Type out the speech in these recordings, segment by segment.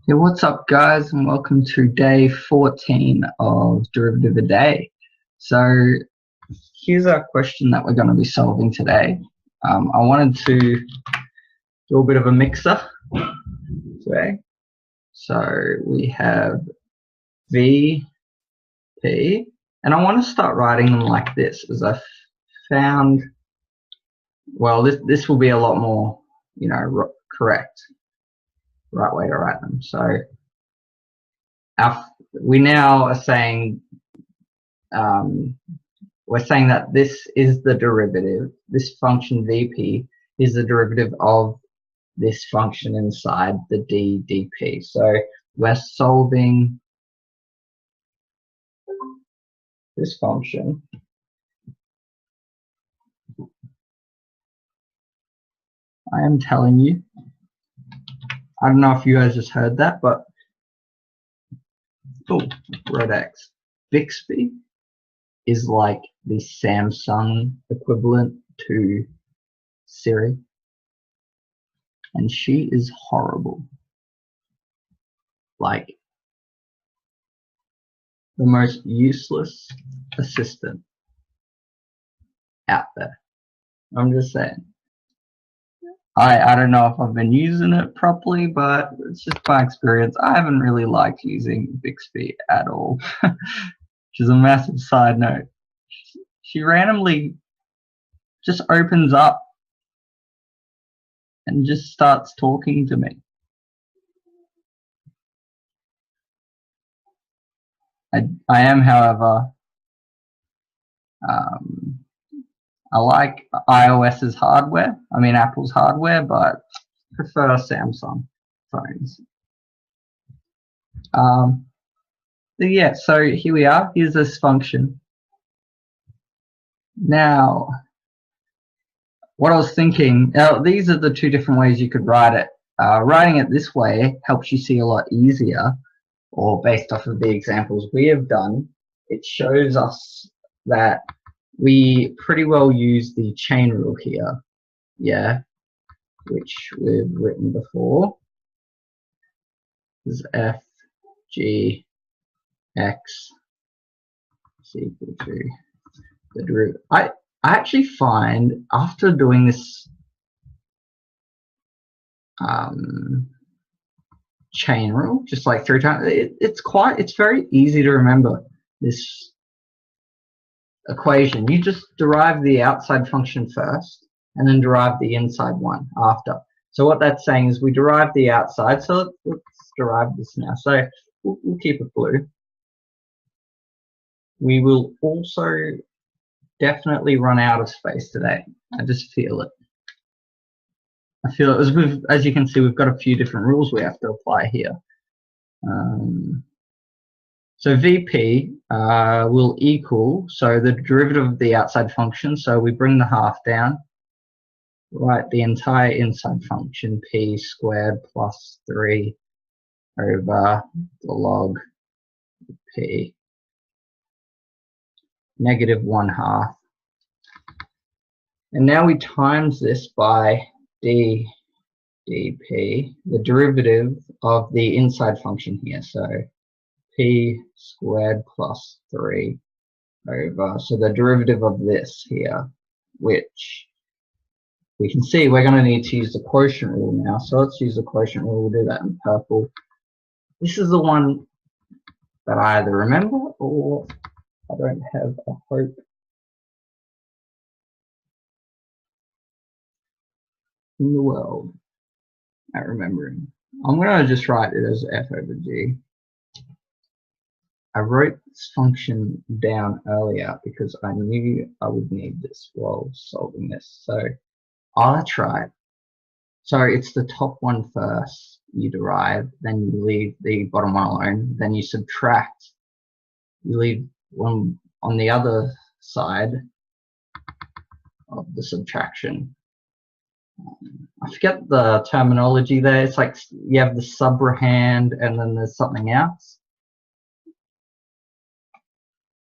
Hey, what's up, guys, and welcome to day 14 of Derivative a Day. So, here's our question that we're going to be solving today. I wanted to do a bit of a mixer today. So, we have V, P, and I want to start writing them like this, as I found, well, this will be a lot more, correct, right way to write them. So, we now are saying we're saying that this is the derivative, this function Vp is the derivative of this function inside the dp. So we're solving this function. I am telling you, I don't know if you guys just heard that, but Red X. Bixby is like the Samsung equivalent to Siri, and she is horrible. Like, the most useless assistant out there. I'm just saying. I don't know if I've been using it properly, but it's just my experience. I haven't really liked using Bixby at all, which is a massive side note. She randomly just opens up and just starts talking to me. I am, however, I like iOS's hardware. I mean Apple's hardware, but prefer Samsung phones. Yeah, so here we are. Here's this function. Now, what I was thinking, these are the two different ways you could write it. Writing it this way helps you see a lot easier, or based off of the examples we have done, it shows us that we pretty well use the chain rule here, yeah, which we've written before. This is f, g, x is equal to the derivative. I actually find after doing this chain rule just like 3 times, it's very easy to remember this equation. You just derive the outside function first and then derive the inside one after. So what that's saying is we derive the outside, so let's derive this now. So we'll keep it blue. We will also definitely run out of space today. I just feel it. I feel it. As you can see, we've got a few different rules we have to apply here. So Vp will equal, so the derivative of the outside function, so we bring the half down, write the entire inside function, p squared plus 3 over the log p, negative 1/2. And now we times this by dp, the derivative of the inside function here, so p squared plus 3 over, so the derivative of this here, which we can see we're going to need to use the quotient rule now. So let's use the quotient rule. We'll do that in purple. This is the one that I either remember or I don't have a hope in the world at remembering. I'm going to just write it as f over g. I wrote this function down earlier because I knew I would need this while solving this. So, oh, that's right. So it's the top one first, you derive, then you leave the bottom one alone, then you subtract. You leave one on the other side of the subtraction. I forget the terminology there. It's like you have the subrahand and then there's something else.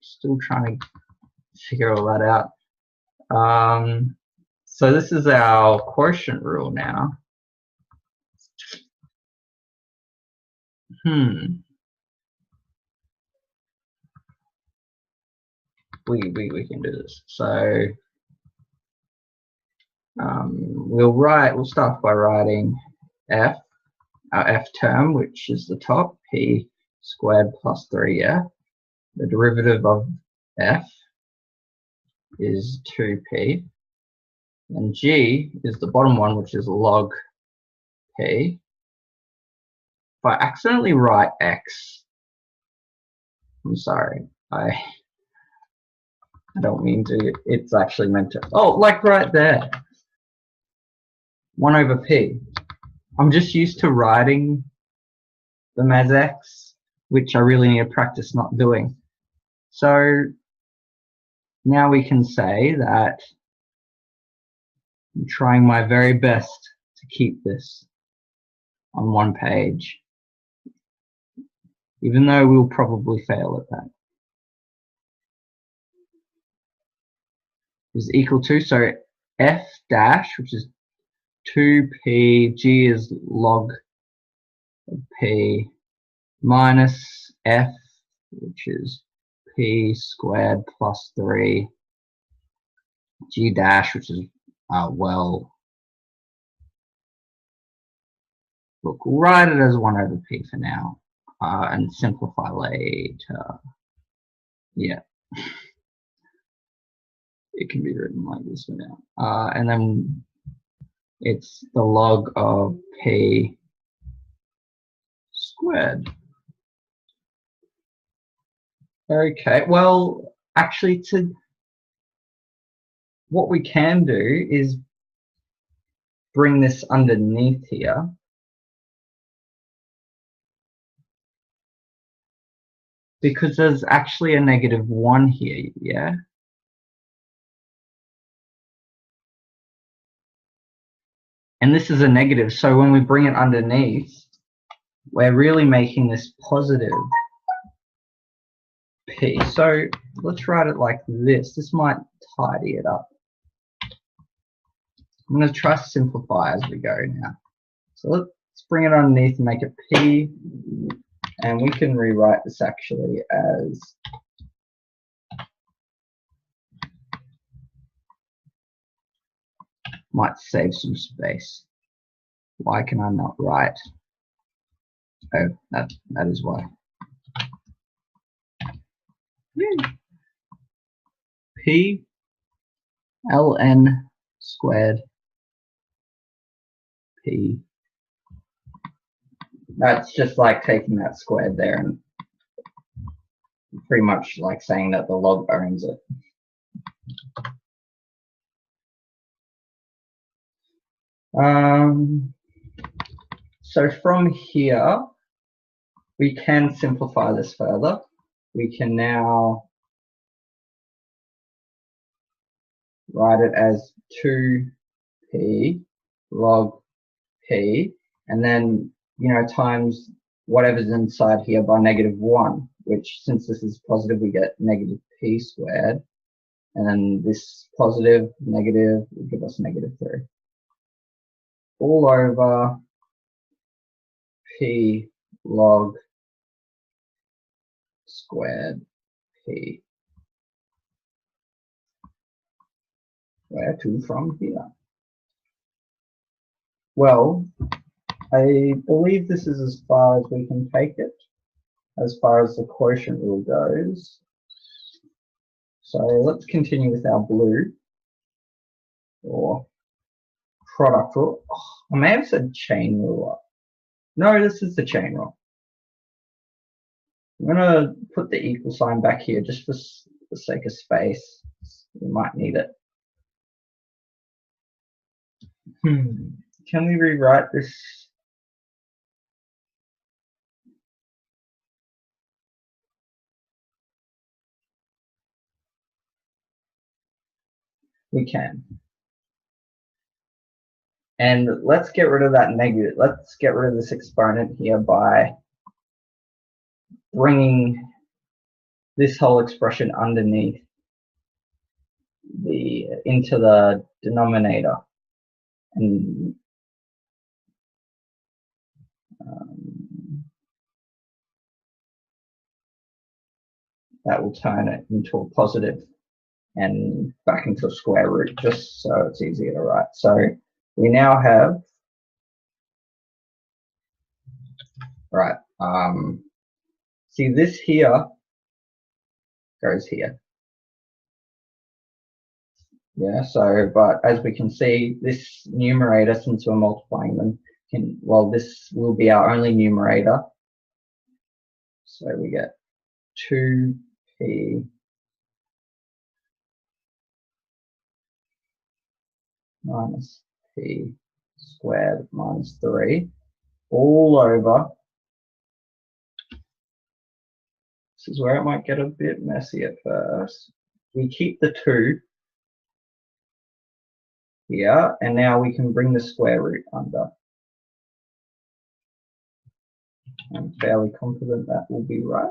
Still trying to figure all that out. So this is our quotient rule now. We can do this. So we'll start by writing f, our f term, which is the top, p squared plus 3, yeah? The derivative of f is 2p, and g is the bottom one, which is log p. If I accidentally write x, I'm sorry, I don't mean to, it's actually meant to, oh, like right there, 1 over p. I'm just used to writing them as x, which I really need to practice not doing. So now we can say that I'm trying my very best to keep this on one page, even though we'll probably fail at that. Is equal to, so f dash, which is 2p, g is log of p, minus f, which is p squared plus 3, g dash, which is, well, look, we'll write it as 1 over p for now, and simplify later. Yeah. It can be written like this for now. And then it's the log of p squared. Okay, well, actually, what we can do is bring this underneath here. Because there's actually a -1 here, yeah? And this is a negative, so when we bring it underneath, we're really making this positive p. So let's write it like this. This might tidy it up. I'm going to try to simplify as we go now. So let's bring it underneath and make it p, and we can rewrite this actually as might save some space. Why can I not write? Oh, that is why. P ln squared p. That's just like taking that squared there and pretty much like saying that the log owns it. So from here, we can simplify this further. We can now write it as 2p log p, and then, times whatever's inside here by -1, which, since this is positive, we get -p squared, and then this positive, negative, will give us -3. All over p log squared p. Where to from here? Well, I believe this is as far as we can take it, as far as the quotient rule goes. So let's continue with our blue, or product rule. Oh, I may have said chain rule. No, this is the chain rule. I'm going to put the equal sign back here just for the sake of space. We might need it. Can we rewrite this? We can. And let's get rid of that negative. Let's get rid of this exponent here by bringing this whole expression underneath into the denominator. And that will turn it into a positive and back into a square root, just so it's easier to write. So we now have, right, see this here goes here. Yeah, so, but as we can see, this numerator, since we're multiplying them, well, this will be our only numerator. So we get 2p minus p squared minus 3 all over. This is where it might get a bit messy at first. We keep the 2 here, and now we can bring the square root under. I'm fairly confident that will be right.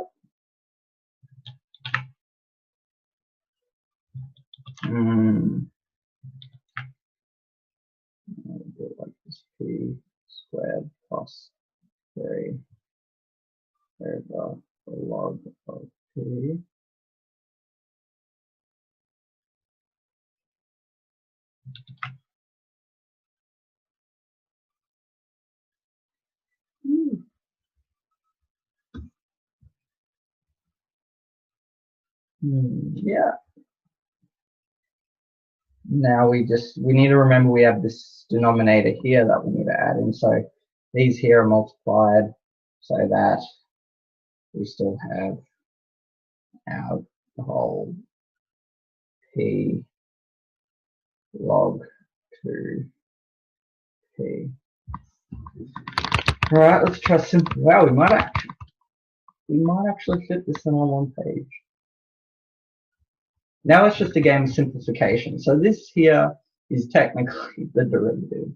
I'll do it like this, p squared plus 3 over the log of p. Yeah. Now we need to remember we have this denominator here that we need to add in. So these here are multiplied so that we still have our whole p log 2p. All right, let's try simple. Wow, we might actually fit this in on one page. Now it's just a game of simplification. So this here is technically the derivative.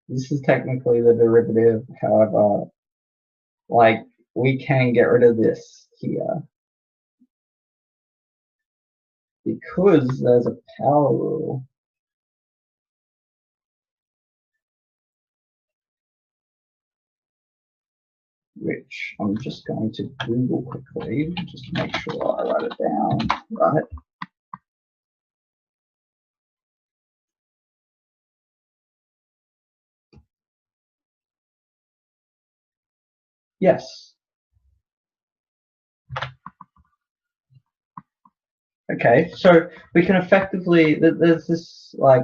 This is technically the derivative. However, like, we can get rid of this here because there's a power rule. Which I'm just going to Google quickly, just to make sure I write it down right. Yes. Okay, so we can effectively, there's this like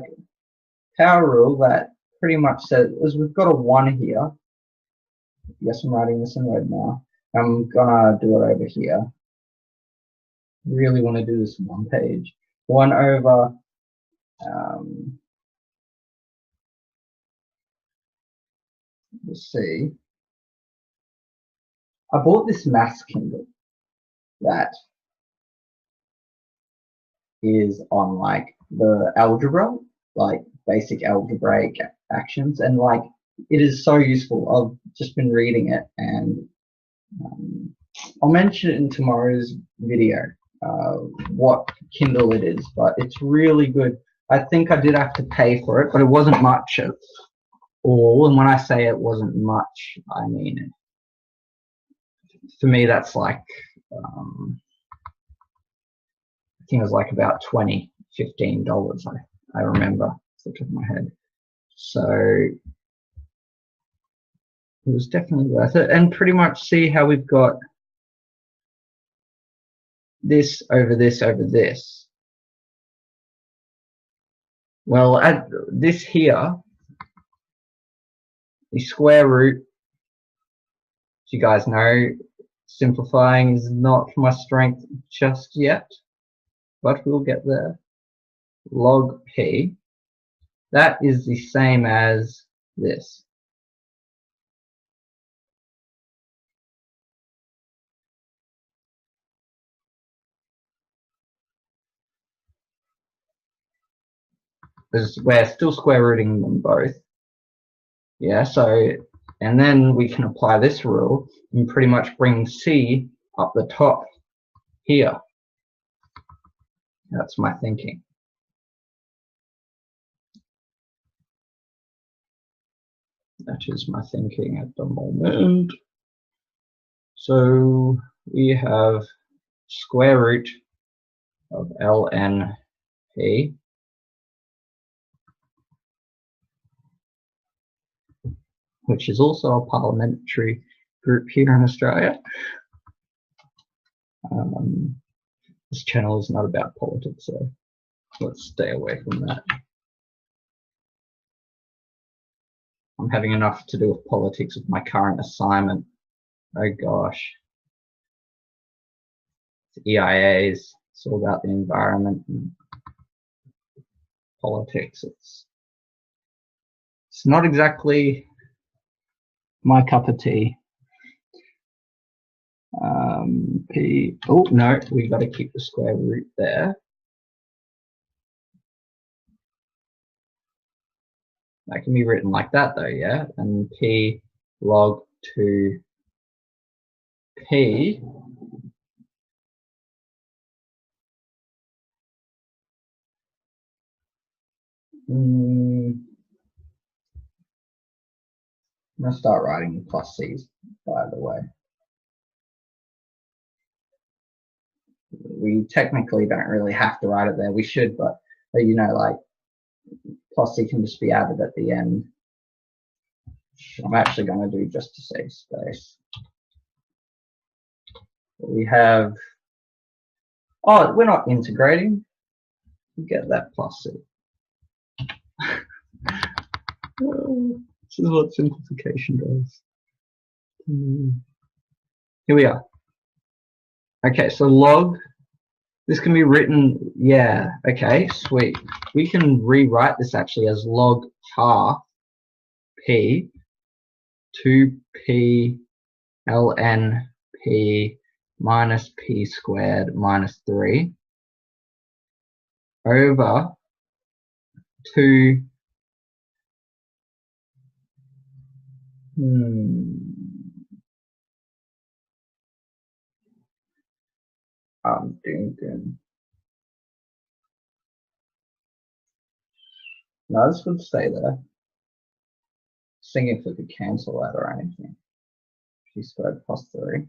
power rule that pretty much says, as we've got a 1 here. Yes, I'm writing this in red now. I'm gonna do it over here. Really want to do this in one page. 1 over let's see. I bought this maths Kindle that is on like the algebra, like basic algebraic actions, and like it is so useful. I've just been reading it, and I'll mention it in tomorrow's video what Kindle it is, but it's really good. I think I did have to pay for it, but it wasn't much at all. And when I say it wasn't much, I mean, for me, that's like, I think it was like about $15. I remember off the top of my head. So it was definitely worth it. And pretty much see how we've got this over this over this. Well, at this here, the square root, as you guys know, simplifying is not my strength just yet, but we'll get there. Log p, that is the same as this. Because we're still square rooting them both. Yeah, so, and then we can apply this rule and pretty much bring c up the top here. That's my thinking. That is my thinking at the moment. So we have square root of ln p which is also a parliamentary group here in Australia. This channel is not about politics, so let's stay away from that. I'm having enough to do with politics with my current assignment. Oh gosh. It's EIAs, it's all about the environment and politics. It's not exactly my cup of tea. P, oh no, we got to keep the square root there. That can be written like that though, yeah? And P log 2 P I'm going to start writing plus C's, by the way. We technically don't really have to write it there. We should, but you know, like plus C can just be added at the end. I'm actually going to do just to save space. We have, oh, we're not integrating. We get that plus C. This is what simplification does. Here we are. Okay, so log, this can be written, yeah, okay, sweet. We can rewrite this actually as log half P 2P ln P minus P squared minus 3 over 2 No, this would stay there. Seeing if we could cancel that or anything. P squared plus 3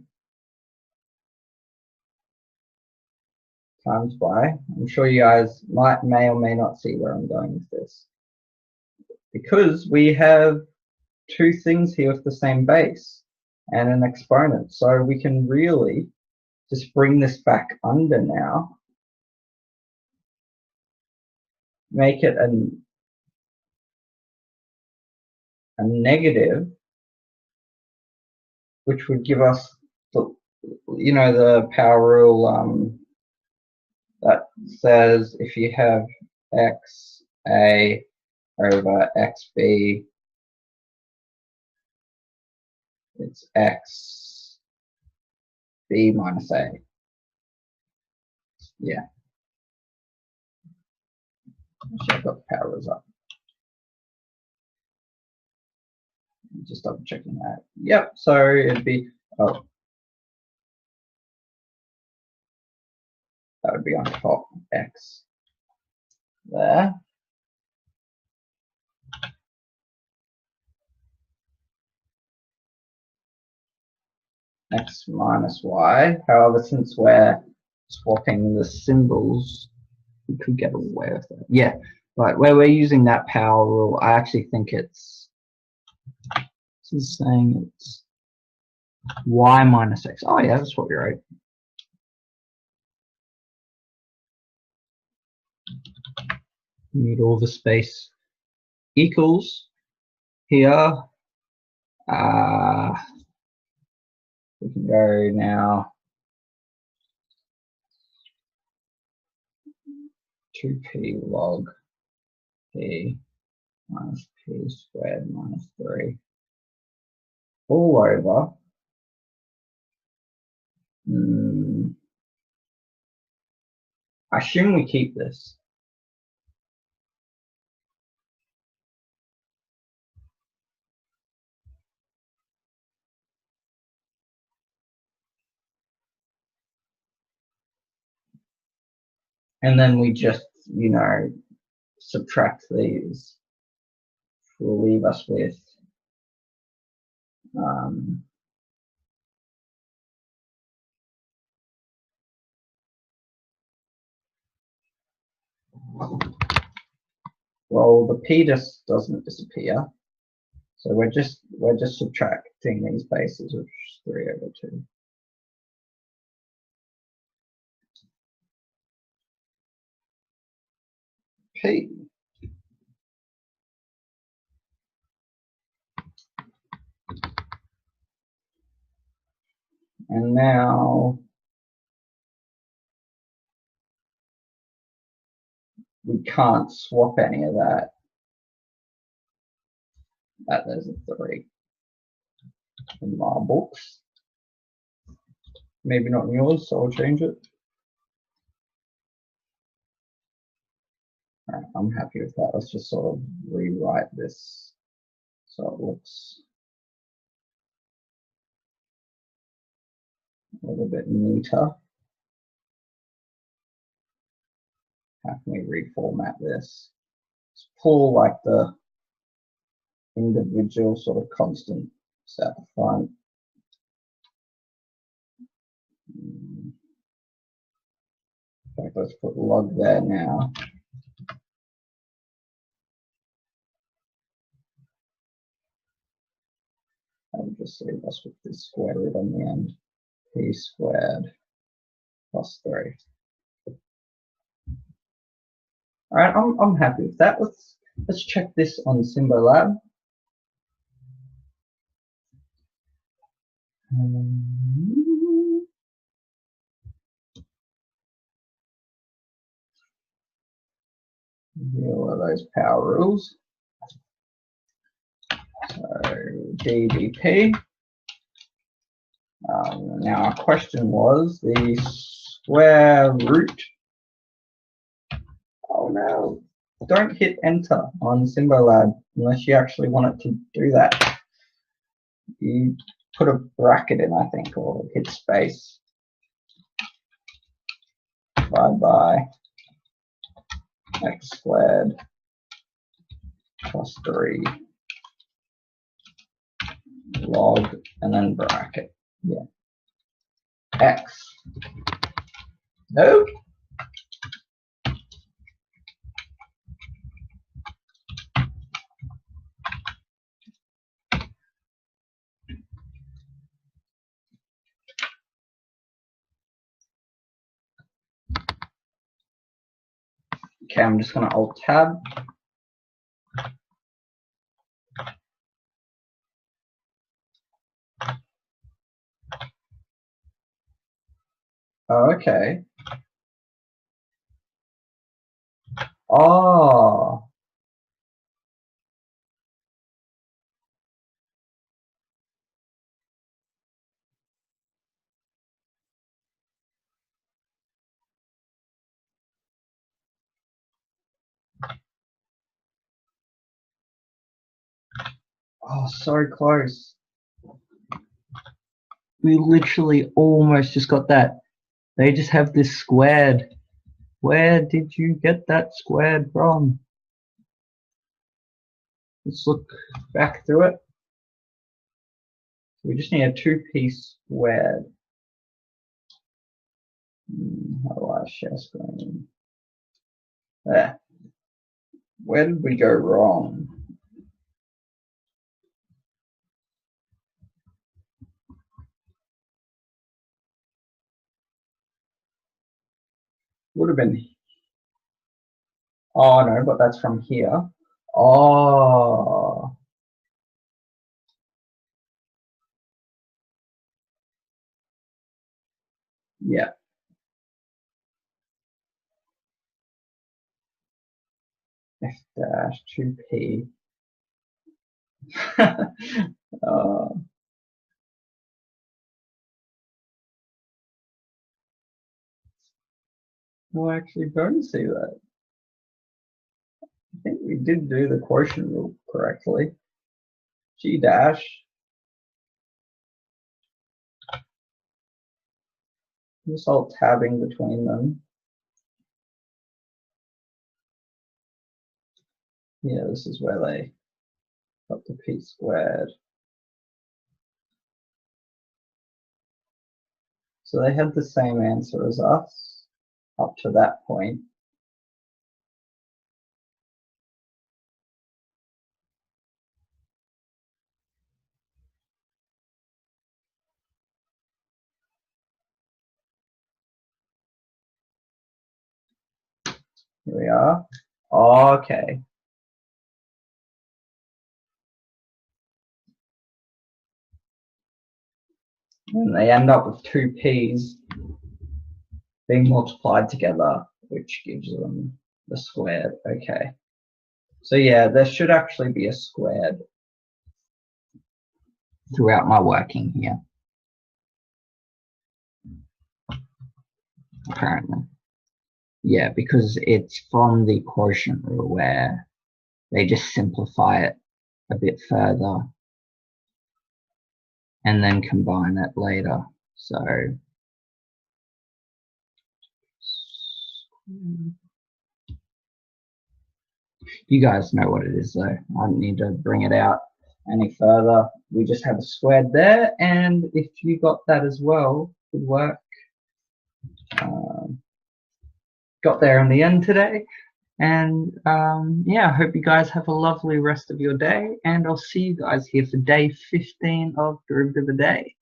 times by, I'm sure you guys may or may not see where I'm going with this. Because we have two things here with the same base and an exponent. So we can really just bring this back under now. Make it a negative, which would give us the, you know, the power rule that says if you have XA over XB, it's XB minus A. Yeah. Actually, I've got the power rules up. Just double checking that. Yep, so it'd be, oh, that would be on top X there. X minus Y. However, since we're swapping the symbols, we could get away with it. Yeah, but where we're using that power rule, I actually think it's, this is saying it's Y minus X. Oh yeah, that's what we wrote. You need all the space equals here. We can go now 2P log P minus P squared minus 3 all over I assume we keep this. And then we just, you know, subtract these. Will leave us with Well, the p just doesn't disappear, so we're just subtracting these bases, which is 3/2. P. And now we can't swap any of that. There's a 3 in my books. Maybe not in yours, so I'll change it. All right, I'm happy with that. Let's just sort of rewrite this so it looks a little bit neater. How can we reformat this? Let's pull like the individual sort of constants at the front. In fact, let's put log there now. I'll just leave us with this square root on the end. P squared plus 3. All right, I'm happy with that. Let's check this on Symbolab. Here are those power rules. So DBP. Now our question was the square root. Oh no! Don't hit enter on Symbolab unless you actually want it to do that. You put a bracket in, I think, or hit space. Divided by x squared plus 3 log and then bracket. Yeah. X. Nope. Okay, I'm just going to Alt Tab. Oh, okay. Oh. Oh, so close. We literally almost just got that. They just have this squared. Where did you get that squared from? Let's look back through it. We just need a 2p squared. How do I share screen? There. Where did we go wrong? Would have been. Oh no, but that's from here. Oh. Yeah. F dash 2p. No, I actually don't see that. I think we did do the quotient rule correctly. G dash. Just alt tabbing between them. Yeah, this is where they got the p squared. So they had the same answer as us up to that point. Here we are. Okay. And they end up with two p's being multiplied together, which gives them the squared. Okay. So yeah, there should actually be a squared throughout my working here. Apparently. Yeah, because it's from the quotient rule where they just simplify it a bit further and then combine it later. So you guys know what it is though. I don't need to bring it out any further. We just have a squared there, and if you got that as well, good work. Got there in the end today. And yeah, I hope you guys have a lovely rest of your day, and I'll see you guys here for day 15 of Derivative of the Day.